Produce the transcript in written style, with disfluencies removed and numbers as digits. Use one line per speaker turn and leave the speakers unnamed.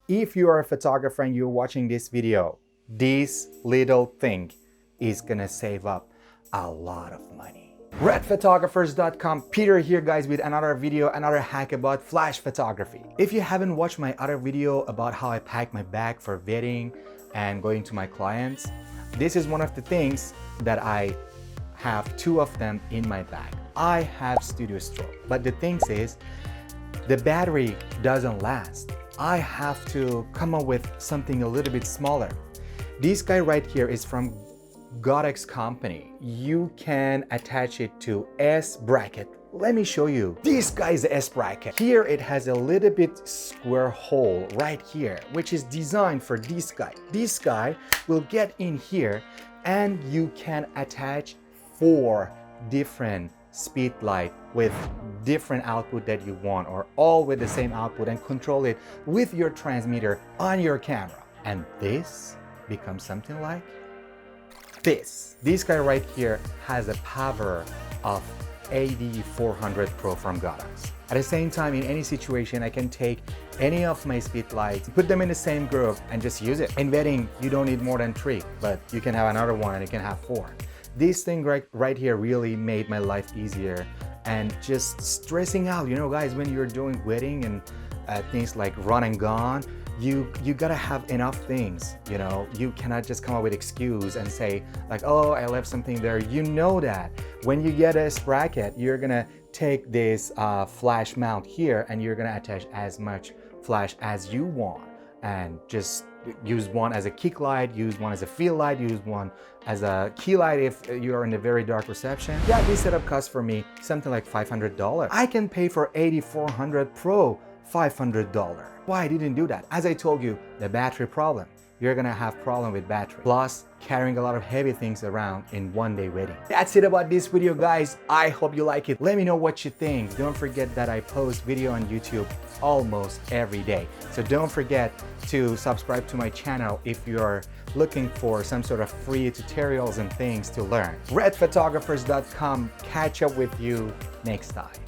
If you are a photographer and you're watching this video, this little thing is gonna save up a lot of money. RedPhotographers.com, Peter here guys with another video, another hack about flash photography. If you haven't watched my other video about how I pack my bag for wedding and going to my clients, this is one of the things that I have two of them in my bag. I have Studio Strobe, but the thing is, the battery doesn't last. I have to come up with something a little bit smaller. This guy right here is from Godox company. You can attach it to S bracket. Let me show you. This guy is the S bracket. Here it has a little bit square hole right here, which is designed for this guy. This guy will get in here and you can attach 4 different speedlite with different output that you want, or all with the same output, and control it with your transmitter on your camera. And this becomes something like this. This guy right here has a power of 8400 Pro from Godox. At the same time, in any situation, I can take any of my speedlights, put them in the same group and just use it. In wedding, you don't need more than 3, but you can have another one and you can have 4. This thing right here really made my life easier, and just stressing out, you know guys, when you're doing wedding and things like run and gone, you gotta have enough things, you know. You cannot just come up with excuse and say like, oh, I left something there. You know that when you get a bracket, you're gonna take this flash mount here and you're gonna attach as much flash as you want, and just use one as a kick light, use one as a field light, use one as a key light if you're in a very dark reception. Yeah, this setup costs for me something like $500. I can pay for 8400 Pro $500. Why I didn't do that? As I told you, the battery problem. You're gonna have problem with battery. Plus, carrying a lot of heavy things around in one-day wedding. That's it about this video, guys. I hope you like it. Let me know what you think. Don't forget that I post video on YouTube almost every day. So don't forget to subscribe to my channel if you're looking for some sort of free tutorials and things to learn. RedPhotographers.com. Catch up with you next time.